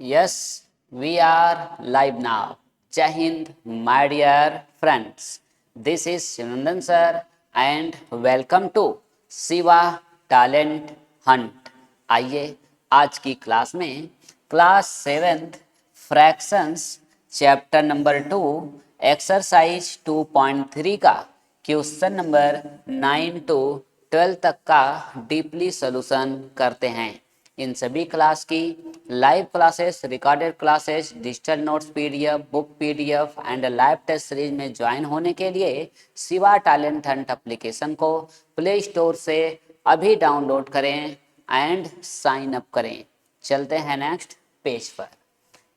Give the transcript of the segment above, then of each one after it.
Yes, we are live now. Jai Hind, my dear friends. This is Shinandan sir and welcome to Siva Talent Hunt. आइए आज की class में class 7th fractions chapter number 2 exercise 2.3 का question number 9 to 12 तक का deeply solution करते हैं। इन सभी क्लास की live classes, recorded classes, digital notes PDF, book PDF and live test series में ज्वाइन होने के लिए शिवा टैलेंट हंट एप्लीकेशन को प्ले स्टोर से अभी डाउनलोड करें एंड साइन अप करें। चलते हैं नेक्स्ट पेज पर।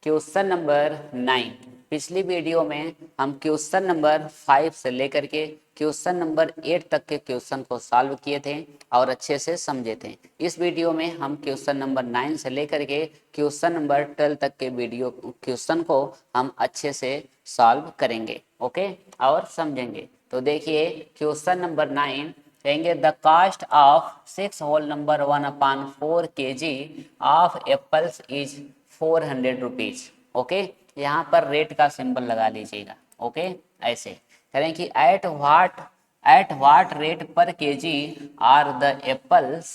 Question number 9। पिछली वीडियो में हम क्वेश्चन नंबर 5 से लेकर के क्वेश्चन नंबर 8 तक के क्वेश्चन को सॉल्व किए थे और अच्छे से समझे थे। इस वीडियो में हम क्वेश्चन नंबर 9 से लेकर के क्वेश्चन नंबर 12 तक के वीडियो क्वेश्चन को हम अच्छे से सॉल्व करेंगे, ओके, और समझेंगे। तो देखिए क्वेश्चन नंबर 9 कहेंगे the cost of 6 whole number 1/4 kg of apples is 400 rupees. Okay, यहाँ पर रेट का सिंबल लगा लीजिएगा। ओके, ऐसे करें कि at what rate per KG are the apples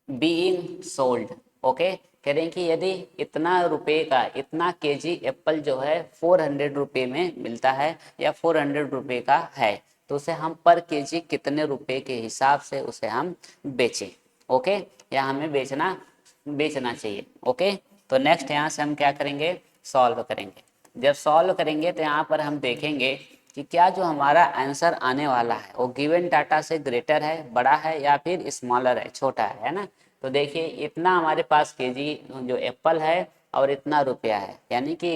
being sold. Okay, कह रहे हैं कि यदि इतना रुपए का इतना केजी एप्पल जो है 400 रुपये में मिलता है या 400 रुपये का है तो उसे हम पर केजी कितने रुपए के हिसाब से उसे हम बेचें। ओके, या हमें बेचना चाहिए। ओके, तो नेक्स्ट यहाँ से हम क्या करेंगे, सॉल्व करेंगे। जब सॉल्व करेंगे तो यहाँ पर हम देखेंगे कि क्या जो हमारा आंसर आने वाला है वो गिवन डाटा से ग्रेटर है, बड़ा है, या फिर स्मॉलर है, छोटा है ना। तो देखिए इतना हमारे पास केजी जो एप्पल है और इतना रुपया है, यानी कि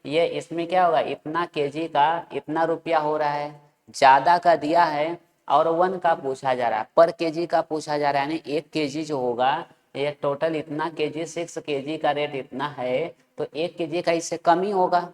ये इसमें क्या होगा, इतना केजी का इतना रुपया हो रहा है, ज़्यादा का दिया है और 1 का पूछा जा रहा है, पर केजी का पूछा जा रहा है, यानी 1 केजी जो होगा ये टोटल इतना केजी, 6 केजी का रेट इतना है तो 1 केजी का इससे कम ही होगा,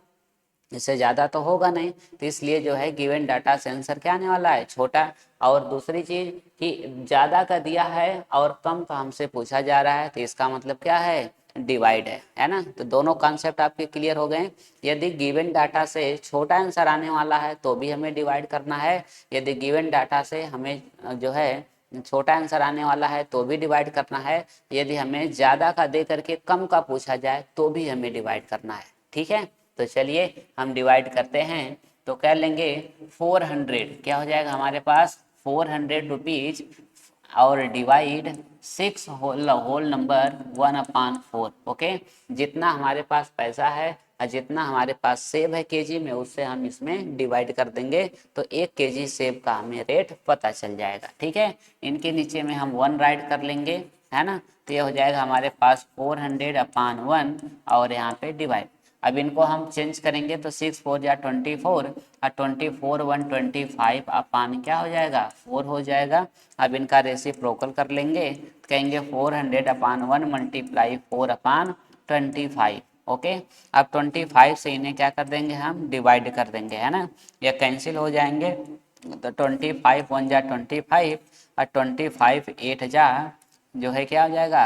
इससे ज़्यादा तो होगा नहीं। तो इसलिए जो है गिवन डाटा से आंसर क्या आने वाला है, छोटा। और दूसरी चीज़ कि ज़्यादा का दिया है और कम का हमसे पूछा जा रहा है तो इसका मतलब क्या है, डिवाइड है ना। तो दोनों कॉन्सेप्ट आपके क्लियर हो गए। यदि गिवन डाटा से छोटा आंसर आने वाला है तो भी हमें डिवाइड करना है, यदि गिवन डाटा से हमें जो है छोटा आंसर आने वाला है तो भी डिवाइड करना है, यदि हमें ज़्यादा का दे करके कम का पूछा जाए तो भी हमें डिवाइड करना है। ठीक है, तो चलिए हम डिवाइड करते हैं। तो कर लेंगे 400, क्या हो जाएगा हमारे पास 400 रुपीज और डिवाइड 6 होल नंबर 1/4। ओके, जितना हमारे पास पैसा है और जितना हमारे पास सेब है केजी में उससे हम इसमें डिवाइड कर देंगे तो 1 केजी सेब का हमें रेट पता चल जाएगा। ठीक है, इनके नीचे में हम 1 राइट कर लेंगे, है ना। तो ये हो जाएगा हमारे पास 400/1 और यहाँ पे डिवाइड। अब इनको हम चेंज करेंगे तो 6 4 जा 24 और 24 1 25 अपान क्या हो जाएगा 4 हो जाएगा। अब इनका रेसिप्रोकल कर लेंगे तो कहेंगे 400/1 मल्टीप्लाई 4/25। ओके, अब 25 से इन्हें क्या कर देंगे, हम डिवाइड कर देंगे, है ना, ये कैंसिल हो जाएंगे। तो 25 1 जा 25 और 25 8 जा जो है क्या हो जाएगा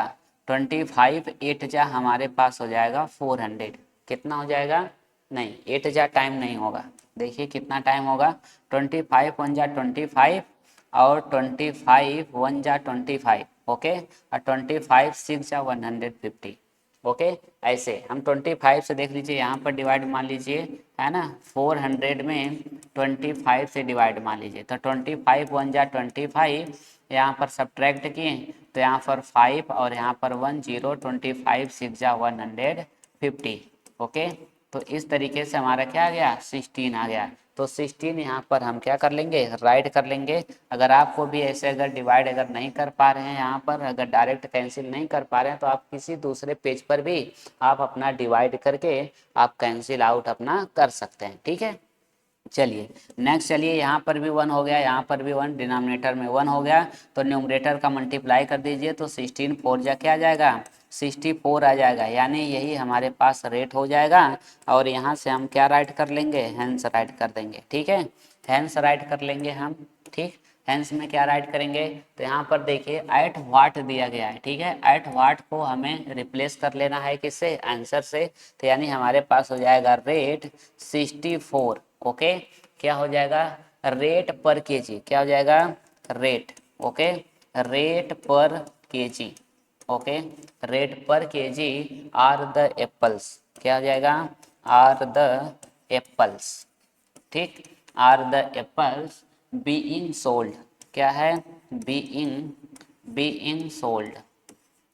25 8 जा हमारे पास हो जाएगा 400। कितना हो जाएगा, नहीं 8 जा टाइम नहीं होगा, देखिए कितना टाइम होगा, 25 1 जा 25 और 25 1 जा 25। ओके, और 25 6 जा 150। ओके, ऐसे हम 25 से देख लीजिए यहाँ पर डिवाइड मान लीजिए, है ना, 400 में 25 से डिवाइड मान लीजिए तो 25 1 जा 25, यहाँ पर सब्ट्रैक्ट किए तो यहाँ पर 5 और यहाँ पर 1 0, 25 6 जा 150। ओके, तो इस तरीके से हमारा क्या आ गया 16 आ गया। तो 16 यहाँ पर हम क्या कर लेंगे, राइट कर लेंगे। अगर आपको भी ऐसे अगर डिवाइड अगर नहीं कर पा रहे हैं, यहाँ पर अगर डायरेक्ट कैंसिल नहीं कर पा रहे हैं तो आप किसी दूसरे पेज पर भी आप अपना डिवाइड करके आप कैंसिल आउट अपना कर सकते हैं। ठीक है, चलिए नेक्स्ट, चलिए यहाँ पर भी 1 हो गया, यहाँ पर भी 1, डिनोमिनेटर में 1 हो गया तो न्यूमरेटर का मल्टीप्लाई कर दीजिए तो 16 4 जा क्या आ जाएगा 64 आ जाएगा, यानी यही हमारे पास रेट हो जाएगा। और यहाँ से हम क्या राइट कर लेंगे, हैंस राइट कर देंगे। ठीक है, हैंस राइट कर लेंगे हम। ठीक, हेंस में क्या राइट करेंगे, तो यहाँ पर देखिए एट वाट दिया गया है, ठीक है। एट वाट को हमें रिप्लेस कर लेना है किससे, आंसर से। तो यानी हमारे पास हो जाएगा रेट 64। ओके, क्या हो जाएगा, रेट पर केजी, क्या हो जाएगा, rate, okay, rate per KG, okay, rate per KG are the apples, क्या हो जाएगा, आर द एप्पल्स, ठीक, are the apples being sold, क्या है, बीइंग सोल्ड,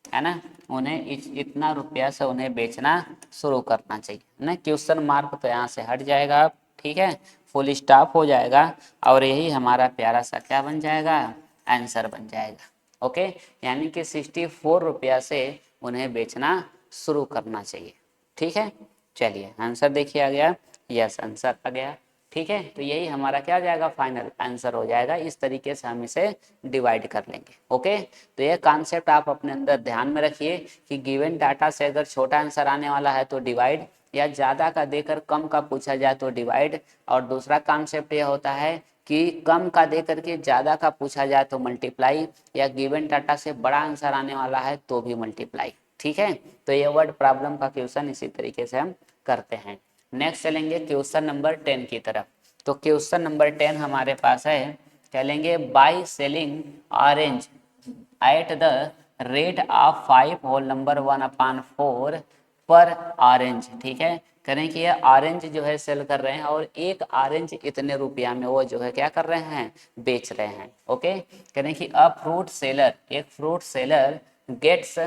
है ना, उन्हें इतना रुपया से उन्हें बेचना शुरू करना चाहिए ना। क्वेश्चन मार्क तो यहाँ से हट जाएगा, ठीक है, फुल स्टॉप हो जाएगा और यही हमारा प्यारा सा क्या बन जाएगा, आंसर बन जाएगा। ओके, यानी कि 64 रुपया से उन्हें बेचना शुरू करना चाहिए, ठीक है। चलिए आंसर देखिए आ गया, यस आंसर आ गया, ठीक है। तो यही हमारा क्या हो जाएगा, फाइनल आंसर हो जाएगा। इस तरीके से हम इसे डिवाइड कर लेंगे। ओके, तो ये कॉन्सेप्ट आप अपने अंदर ध्यान में रखिए कि गिवन डाटा से अगर छोटा आंसर आने वाला है तो डिवाइड, या ज़्यादा का देकर कम का पूछा जाए तो डिवाइड, और दूसरा कॉन्सेप्ट ये होता है कि कम का दे करके ज़्यादा का पूछा जाए तो मल्टीप्लाई, या गिवन डाटा से बड़ा आंसर आने वाला है तो भी मल्टीप्लाई, ठीक है। तो ये वर्ड प्रॉब्लम का क्वेश्चन इसी तरीके से हम करते हैं। नेक्स्ट चलेंगे क्वेश्चन नंबर 10 की तरफ। तो क्वेश्चन नंबर 10 हमारे पास है, चलेंगे by selling orange at the rate of 5 whole number 1/4 per orange, ठीक है। करें कि ये ऑरेंज जो है सेल कर रहे हैं और एक ऑरेंज इतने रुपया में वो जो है क्या कर रहे हैं, बेच रहे हैं। ओके, करें कि अ फ्रूट सेलर, एक फ्रूट सेलर गेट्स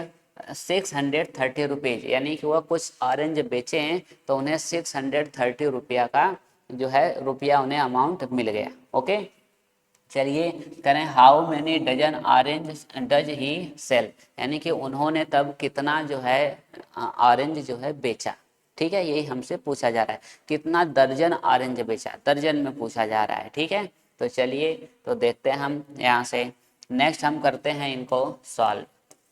630 रुपीज, यानी कि वह कुछ ऑरेंज बेचे हैं तो उन्हें 630 रुपया का जो है रुपया उन्हें अमाउंट मिल गया। ओके, चलिए करें how many dozen orange does he sell, यानी कि उन्होंने तब कितना जो है ऑरेंज जो है बेचा, ठीक है। यही हमसे पूछा जा रहा है, कितना दर्जन ऑरेंज बेचा, दर्जन में पूछा जा रहा है, ठीक है। तो चलिए तो देखते हैं हम यहाँ से, नेक्स्ट हम करते हैं इनको सॉल्व।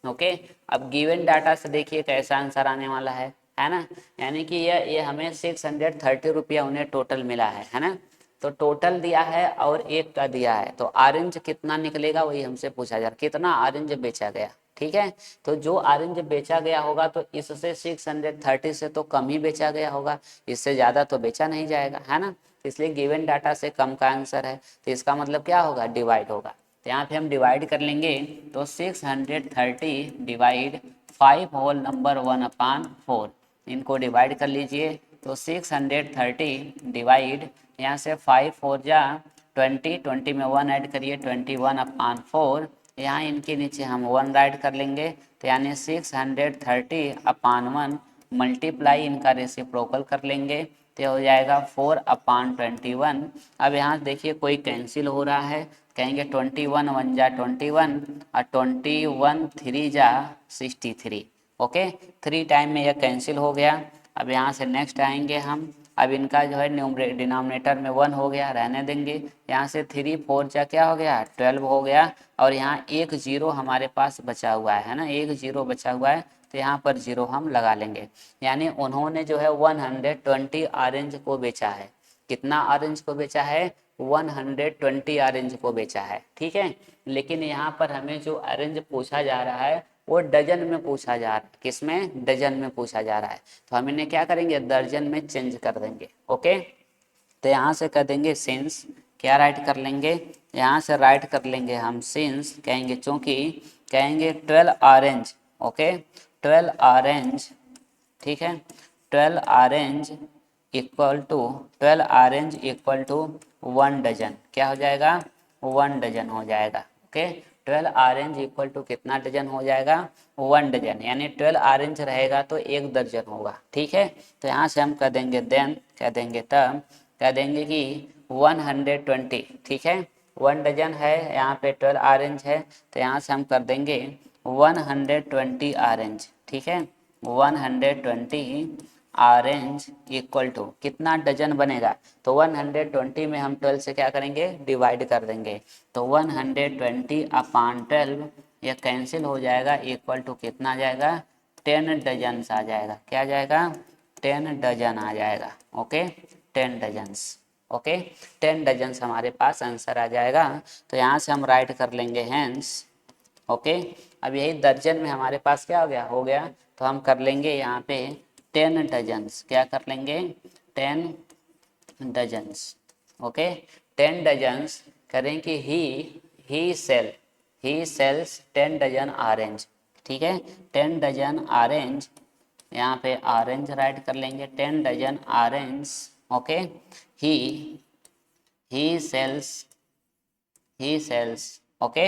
ओके, अब गिवन डाटा से देखिए कैसा आंसर आने वाला है ना। यानी कि ये हमें 630 रुपया उन्हें टोटल मिला है ना। तो टोटल दिया है और एक का दिया है, तो ऑरेंज कितना निकलेगा वही हमसे पूछा जा रहा है, कितना ऑरेंज बेचा गया, ठीक है। तो जो ऑरेंज बेचा गया होगा तो इससे 630 से तो कम ही बेचा गया होगा, इससे ज़्यादा तो बेचा नहीं जाएगा, है ना। इसलिए गिवन डाटा से कम का आंसर है, तो इसका मतलब क्या होगा, डिवाइड होगा। तो यहाँ पे हम डिवाइड कर लेंगे, तो 630 डिवाइड 5 होल नंबर 1/4, इनको डिवाइड कर लीजिए। तो 630 डिवाइड, यहाँ से 5 4 जा 20, 20 में 1 ऐड करिए, 21/4, यहाँ इनके नीचे हम 1 राइट कर लेंगे। तो यानी 630/1 मल्टीप्लाई इनका रेसिप्रोकल कर लेंगे, तो हो जाएगा 4/21। अब यहाँ देखिए कोई कैंसिल हो रहा है, कहेंगे 21 1 जा 21 और 21 3 जा 63। ओके, 3 टाइम में यह कैंसिल हो गया। अब यहाँ से नेक्स्ट आएंगे हम, अब इनका जो है डिनोमिनेटर में 1 हो गया, रहने देंगे। यहाँ से 3 4 जा क्या हो गया, 12 हो गया, और यहाँ एक जीरो हमारे पास बचा हुआ है ना, एक जीरो बचा हुआ है, तो यहाँ पर जीरो हम लगा लेंगे। यानी उन्होंने जो है 120 ऑरेंज को बेचा है, कितना ऑरेंज को बेचा है, 120 ऑरेंज को बेचा है, ठीक है। लेकिन यहाँ पर हमें जो ऑरेंज पूछा जा रहा है वो डजन में पूछा जा रहा है, किसमें, डजन में पूछा जा रहा है। तो हम इन्हें क्या करेंगे, दर्जन में चेंज कर देंगे। ओके, तो यहाँ से कर देंगे सिंस, क्या राइट कर लेंगे, यहाँ से राइट कर लेंगे हम सिंस, कहेंगे चूँकि, कहेंगे 12 ऑरेंज, ओके, 12 ऑरेंज, ठीक है, 12 orange equal to 12 orange equal to 1 dozen, क्या हो जाएगा, 1 डजन हो जाएगा। ओके, 12 ऑरेंज इक्वल टू कितना डजन हो जाएगा, 1 डजन, यानी 12 ऑरेंज रहेगा तो 1 दर्जन होगा, ठीक है। तो यहाँ से हम कह देंगे देन, कह देंगे तब, कह देंगे कि 120, ठीक है, 1 डजन है, यहाँ पे 12 ऑरेंज है, तो यहाँ से हम कर देंगे 120 ऑरेंज, ठीक है, 120 ऑरेंज इक्वल टू कितना डजन बनेगा, तो 120 में हम 12 से क्या करेंगे, डिवाइड कर देंगे। तो 120/12 यह कैंसिल हो जाएगा, इक्वल टू कितना आ जाएगा, 10 डजन आ जाएगा, क्या आ जाएगा, 10 डजन आ जाएगा। Okay, 10 dozens. ओके, 10 डजन्स हमारे पास आंसर आ जाएगा। तो यहाँ से हम राइट कर लेंगे हैंस। ओके, अब यही दर्जन में हमारे पास क्या हो गया, तो हम कर लेंगे यहाँ पे 10 डजन्स। क्या कर लेंगे, 10 डजन्स। ओके, 10 डजन्स करें कि ही सेल्स 10 डजन ऑरेंज। ठीक है, 10 डजन ऑरेंज, यहाँ पे ऑरेंज राइट कर लेंगे, 10 डजन ऑरेंज। ओके, ही ही सेल्स ही सेल्स। ओके,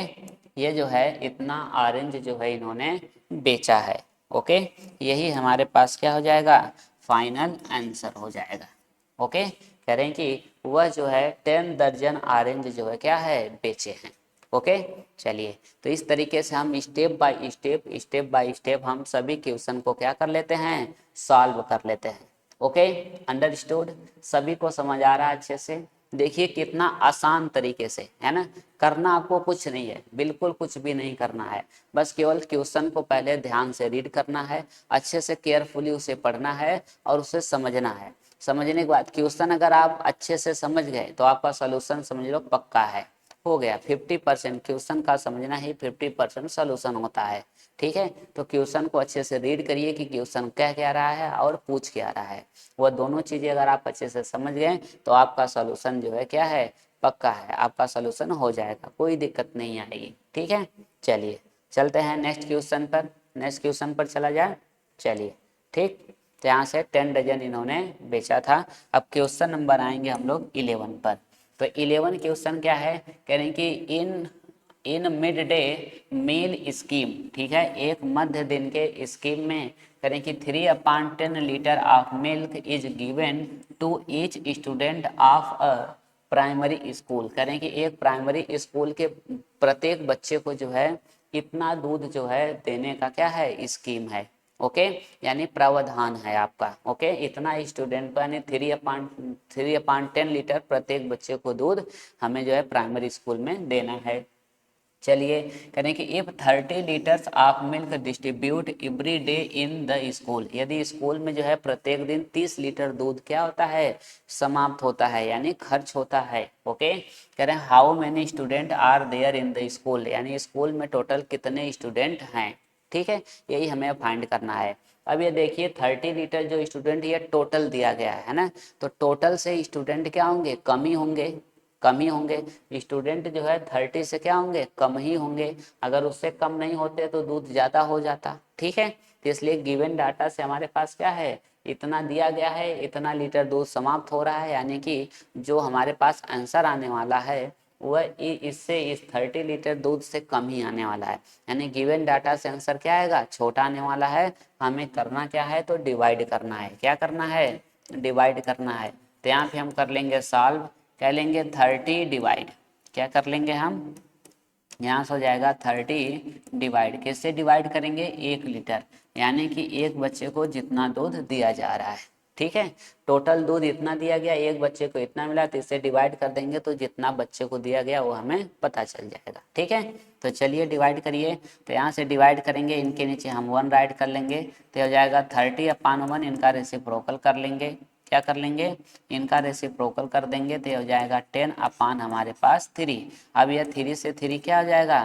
ये जो है इतना ऑरेंज जो है इन्होंने बेचा है। ओके, यही हमारे पास क्या हो जाएगा, फाइनल आंसर हो जाएगा। ओके, कह रहे हैं कि वह जो है 10 दर्जन ऑरेंज जो है क्या है, बेचे हैं। ओके, चलिए, तो इस तरीके से हम स्टेप बाय स्टेप हम सभी क्वेश्चन को क्या कर लेते हैं, सॉल्व कर लेते हैं। ओके, अंडरस्टूड, सभी को समझ आ रहा है अच्छे से। देखिए कितना आसान तरीके से है ना, करना आपको कुछ नहीं है, बिल्कुल कुछ भी नहीं करना है, बस केवल क्वेश्चन को पहले ध्यान से रीड करना है, अच्छे से केयरफुली उसे पढ़ना है और उसे समझना है। समझने के बाद क्वेश्चन अगर आप अच्छे से समझ गए तो आपका सोल्यूशन समझ लो पक्का है, हो गया। 50% क्वेश्चन का समझना ही 50% सोल्यूशन होता है। ठीक है, तो क्वेश्चन को अच्छे से रीड करिए कि क्वेश्चन कह क्या रहा है और पूछ क्या रहा है, वह दोनों चीजें अगर आप अच्छे से समझ गए तो आपका सोल्यूशन जो है क्या है, पक्का है, आपका सोल्यूशन हो जाएगा, कोई दिक्कत नहीं आएगी। ठीक है, चलिए चलते हैं नेक्स्ट क्वेश्चन पर, नेक्स्ट क्वेश्चन पर चला जाए। चलिए, ठीक, तो यहाँ से 10 डजन इन्होंने बेचा था। अब क्वेश्चन नंबर आएंगे हम लोग 11 पर। तो 11 क्वेश्चन क्या है, कह रहे हैं कि in mid day meal scheme, ठीक है, एक मध्य दिन के स्कीम में करें कि 3/10 litre of milk is given to each student of a primary school. करें कि एक प्राइमरी स्कूल के प्रत्येक बच्चे को जो है इतना दूध जो है देने का क्या है, स्कीम है। ओके, यानी प्रावधान है आपका। ओके, इतना स्टूडेंट को यानी 3/10 लीटर प्रत्येक बच्चे को दूध हमें जो है प्राइमरी स्कूल में देना है। चलिए, करें कि if 30 litres of milk distribute every day in the school, यदि स्कूल में जो है प्रत्येक दिन 30 लीटर दूध क्या होता है, समाप्त होता है, यानी खर्च होता है। ओके, कह रहे हैं how many student are there in the school, यानी स्कूल में टोटल कितने स्टूडेंट हैं। ठीक है, यही हमें फाइंड करना है। अब ये देखिए 30 लीटर जो स्टूडेंट ये टोटल दिया गया है ना, तो टोटल से स्टूडेंट क्या होंगे, कम ही होंगे, कम ही होंगे। स्टूडेंट जो है 30 से क्या होंगे, कम ही होंगे। अगर उससे कम नहीं होते तो दूध ज़्यादा हो जाता। ठीक है, तो इसलिए गिवन डाटा से हमारे पास क्या है, इतना दिया गया है, इतना लीटर दूध समाप्त हो रहा है, यानी कि जो हमारे पास आंसर आने वाला है वह इससे इस 30 लीटर दूध से कम ही आने वाला है। यानी गिवन डाटा से आंसर क्या आएगा, छोटा आने वाला है। हमें करना क्या है, तो डिवाइड करना है। क्या करना है, डिवाइड करना है। तो यहाँ पे हम कर लेंगे सॉल्व, कह लेंगे 30 डिवाइड, क्या कर लेंगे हम, यहाँ से हो जाएगा 30 डिवाइड, किससे डिवाइड करेंगे, 1 लीटर, यानी कि एक बच्चे को जितना दूध दिया जा रहा है। ठीक है, टोटल दूध इतना दिया गया, एक बच्चे को इतना मिला, तो इससे डिवाइड कर देंगे तो जितना बच्चे को दिया गया वो हमें पता चल जाएगा। ठीक है, तो चलिए डिवाइड करिए। तो यहाँ से डिवाइड करेंगे, इनके नीचे हम 1 राइट कर लेंगे, तो हो जाएगा 30/1, इनका रेसिप्रोकल कर लेंगे। क्या कर लेंगे, इनका रेसिप्रोकल कर देंगे, तो हो जाएगा 10/, हमारे पास 3। अब यह 3 से 3 क्या हो जाएगा,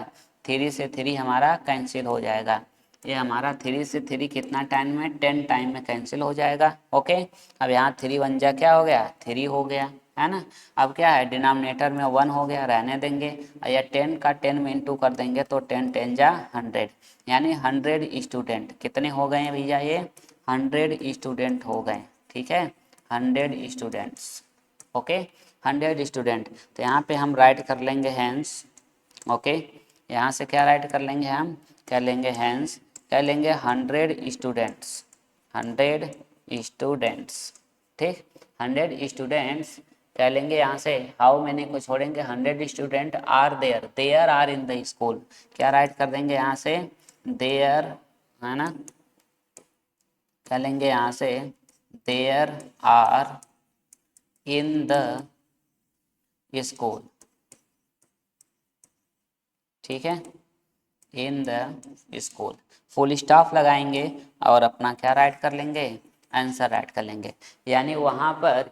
3 से 3 हमारा कैंसिल हो जाएगा। ये हमारा 3 से 3 कितना टाइम में, 10 टाइम में कैंसिल हो जाएगा। ओके, अब यहाँ 3 1 जा क्या हो गया, 3 हो गया, है ना। अब क्या है, डिनोमिनेटर में 1 हो गया, रहने देंगे। या 10 का 10 में इंटू कर देंगे तो 10 10 जा 100, यानी 100 स्टूडेंट कितने हो गए हैं भैया, ये 100 स्टूडेंट हो गए। ठीक है, 100 स्टूडेंट्स। ओके, 100 स्टूडेंट, तो यहाँ पे हम राइट कर लेंगे हैंस। ओके, यहाँ से क्या राइट कर लेंगे हम, कह लेंगे हैंस, कह लेंगे 100 स्टूडेंट्स, 100 स्टूडेंट्स। ठीक, 100 स्टूडेंट्स कह लेंगे। यहाँ से हाउ मैनी को छोड़ेंगे, 100 student are there, there are in the school, क्या राइट कर देंगे यहाँ से, देयर, है ना, कह लेंगे यहाँ से there are in the school. ठीक है, in the school, full stop लगाएंगे और अपना क्या राइट कर लेंगे, आंसर राइट कर लेंगे। यानी वहाँ पर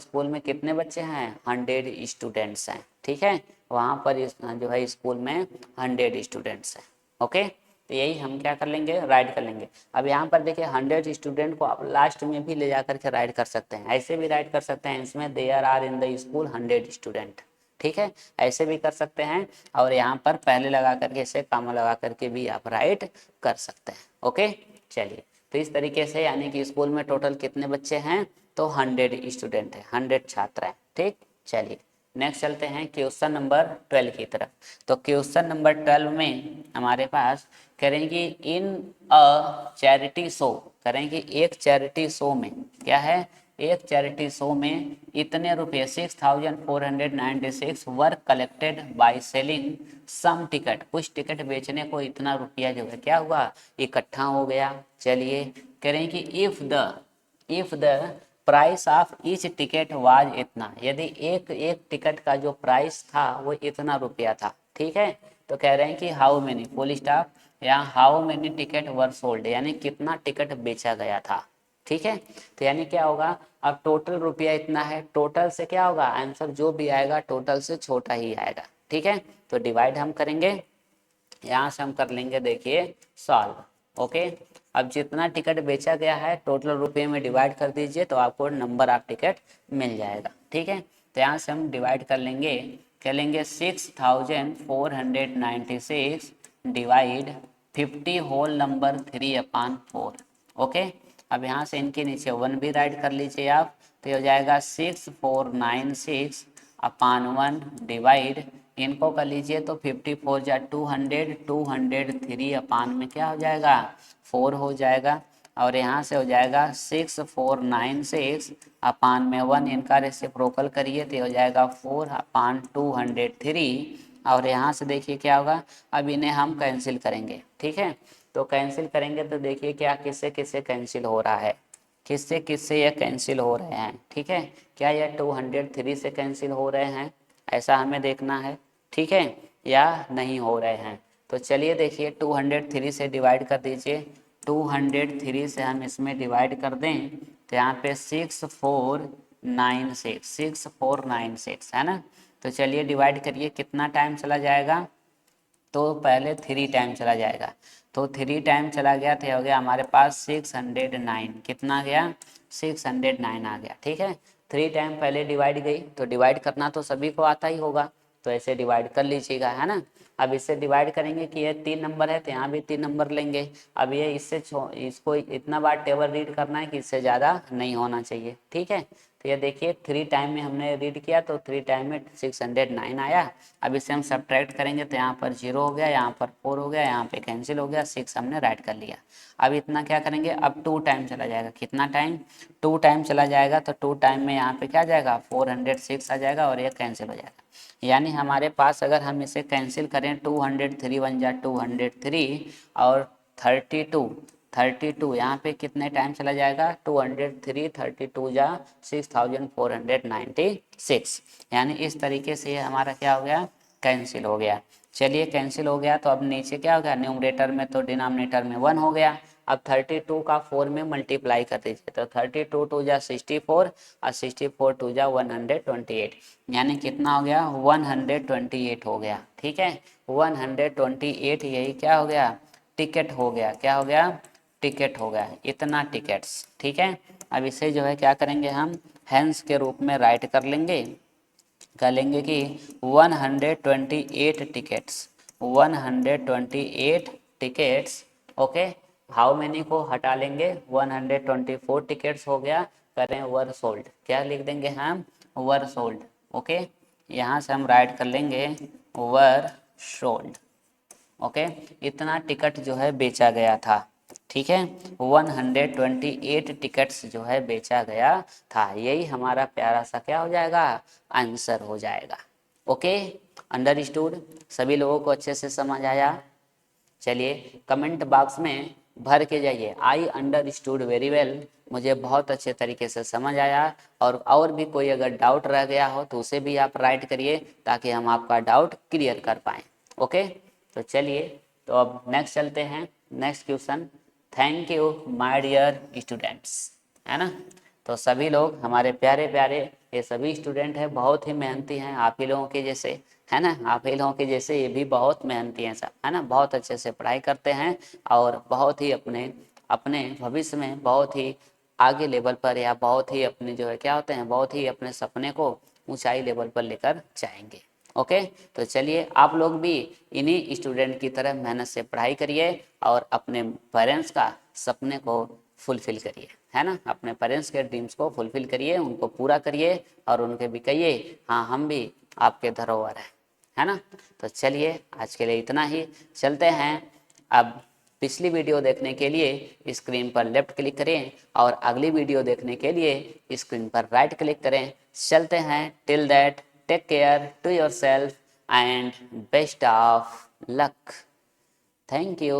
स्कूल में कितने बच्चे हैं, 100 स्टूडेंट्स हैं। ठीक है, वहाँ पर जो है स्कूल में 100 स्टूडेंट्स हैं। ओके, तो यही हम क्या कर लेंगे, राइट कर लेंगे। अब यहाँ पर देखिए 100 स्टूडेंट को आप लास्ट में भी ले जा करके राइट कर सकते हैं, ऐसे भी राइट कर सकते हैं इसमें, there are in the school 100 student. ठीक है, ऐसे भी कर सकते हैं, और यहाँ पर पहले लगा करके इसे कामा लगा करके भी आप राइट कर सकते हैं। ओके, चलिए, तो इस तरीके से यानी कि स्कूल में टोटल कितने बच्चे हैं, तो 100 स्टूडेंट है, 100 छात्र हैं। ठीक, चलिए नेक्स्ट चलते हैं क्वेश्चन नंबर 12 की तरफ। तो क्वेश्चन नंबर 12 में हमारे पास करेंगे इन अ चैरिटी शो, करेंगे एक चैरिटी शो में क्या है, एक चैरिटी शो में इतने रुपए 6496 were collected by selling some ticket, कुछ टिकट बेचने को इतना रुपया जो है क्या हुआ, इकट्ठा हो गया। चलिए करें कि if the price of each ticket was इतना, यदि एक एक टिकट का जो प्राइस था वो इतना रुपया था। ठीक है, तो कह रहे हैं कि हाउ मेनी फुल स्टॉप, या how many ticket were sold, यानी कितना टिकट बेचा गया था। ठीक है, तो यानी क्या होगा, अब टोटल रुपया इतना है, टोटल से क्या होगा, आंसर जो भी आएगा टोटल से छोटा ही आएगा। ठीक है, तो डिवाइड हम करेंगे, यहाँ से हम कर लेंगे देखिए सॉल्व। ओके, अब जितना टिकट बेचा गया है टोटल रुपये में डिवाइड कर दीजिए तो आपको नंबर ऑफ टिकट मिल जाएगा। ठीक है, तो यहाँ से हम डिवाइड कर लेंगे, क्या लेंगे 6496 डिवाइड 50 होल नंबर 3/4। ओके, अब यहाँ से इनके नीचे 1 भी राइट कर लीजिए आप, तो हो जाएगा 6496/1 डिवाइड, इनको कर लीजिए तो 54 जा 200, 203 में क्या हो जाएगा, 4 हो जाएगा। और यहाँ से हो जाएगा 6496/1, इनका रेसिप्रोकल करिए तो हो जाएगा 4/203। और यहाँ से देखिए क्या होगा, अब इन्हें हम कैंसिल करेंगे। ठीक है, तो कैंसिल करेंगे तो देखिए क्या किससे किससे कैंसिल हो रहा है, किससे किससे ये कैंसिल हो रहे हैं। ठीक है, क्या यह 203 से कैंसिल हो रहे हैं, ऐसा हमें देखना है। ठीक है, या नहीं हो रहे हैं, तो चलिए देखिए 203 से डिवाइड कर दीजिए, 203 से हम इसमें डिवाइड कर दें तो यहाँ पे 6496 है ना। तो चलिए डिवाइड करिए, कितना टाइम चला जाएगा, तो पहले 3 टाइम चला जाएगा, तो 3 टाइम चला गया तो हो गया हमारे पास 609, कितना गया 609 आ गया। ठीक है, 3 टाइम पहले डिवाइड गई, तो डिवाइड करना तो सभी को आता ही होगा, तो ऐसे डिवाइड कर लीजिएगा, है ना। अब इससे डिवाइड करेंगे कि ये 3 नंबर है तो यहाँ भी 3 नंबर लेंगे। अब ये इसको इतना बार टेबल रीड करना है कि इससे ज़्यादा नहीं होना चाहिए। ठीक है, तो ये देखिए 3 टाइम में हमने रीड किया तो 3 टाइम में 609 आया। अब इसे हम सब्ट्रैक्ट करेंगे तो यहाँ पर 0 हो गया, यहाँ पर 4 हो गया, यहाँ पे कैंसिल हो गया, 6 हमने राइट कर लिया। अब इतना क्या करेंगे, अब 2 टाइम चला जाएगा, कितना टाइम 2 टाइम चला जाएगा, तो 2 टाइम में यहाँ पे क्या आ जाएगा 406 आ जाएगा और ये कैंसिल हो जाएगा। यानी हमारे पास अगर हम इसे कैंसिल करें 203 1 जा 203 और 32 यहाँ पे कितने टाइम चला जाएगा, 203 32 जा 6496, यानी इस तरीके से हमारा क्या हो गया, कैंसिल हो गया। चलिए कैंसिल हो गया, तो अब नीचे क्या हो गया, न्यूमरेटर में तो डिनोमिनेटर में 1 हो गया। अब 32 का 4 में मल्टीप्लाई कर दीजिए, तो 32 2 जा 64 और 64 2 जा 128, यानी कितना हो गया 128 हो गया। ठीक है, 128 यही क्या हो गया, टिकट हो गया, क्या हो गया, टिकट हो गया, इतना टिकट्स। ठीक है, अब इसे जो है क्या करेंगे, हम हैंस के रूप में राइट कर लेंगे, कर लेंगे कि 128 tickets, 128 tickets. Okay, how many को हटा लेंगे, 124 टिकट्स हो गया, करें वर सोल्ड, क्या लिख देंगे हम, वर सोल्ड। ओके, यहाँ से हम राइट कर लेंगे वर सोल्ड। ओके, इतना टिकट जो है बेचा गया था। ठीक है, 128 टिकट्स जो है बेचा गया था, यही हमारा प्यारा सा क्या हो जाएगा, आंसर हो जाएगा। ओके, अंडरस्टूड, सभी लोगों को अच्छे से समझ आया। चलिए कमेंट बॉक्स में भर के जाइए, आई अंडरस्टूड वेरी वेल, मुझे बहुत अच्छे तरीके से समझ आया। और भी कोई अगर डाउट रह गया हो तो उसे भी आप राइट करिए ताकि हम आपका डाउट क्लियर कर पाएँ। ओके, तो चलिए, तो अब नेक्स्ट चलते हैं, next question thank you my dear students, है ना। तो सभी लोग हमारे प्यारे प्यारे ये सभी स्टूडेंट हैं, बहुत ही मेहनती हैं आप ही लोगों के जैसे, है ना। आप ही लोगों के जैसे ये भी बहुत मेहनती हैं सब, है ना। बहुत अच्छे से पढ़ाई करते हैं और बहुत ही अपने अपने भविष्य में बहुत ही आगे लेवल पर, या बहुत ही अपने जो है क्या होते हैं, बहुत ही अपने सपने को ऊंचाई लेवल पर लेकर जाएंगे। ओके, तो चलिए आप लोग भी इन्हीं स्टूडेंट की तरह मेहनत से पढ़ाई करिए और अपने पेरेंट्स का सपने को फुलफिल करिए, है ना। अपने पेरेंट्स के ड्रीम्स को फुलफिल करिए, उनको पूरा करिए और उनके भी कहिए हाँ हम भी आपके धरोहर हैं, है ना। तो चलिए आज के लिए इतना ही, चलते हैं। अब पिछली वीडियो देखने के लिए स्क्रीन पर लेफ्ट क्लिक करें और अगली वीडियो देखने के लिए स्क्रीन पर राइट क्लिक करें। चलते हैं, till that take care to yourself and best of luck. Thank you.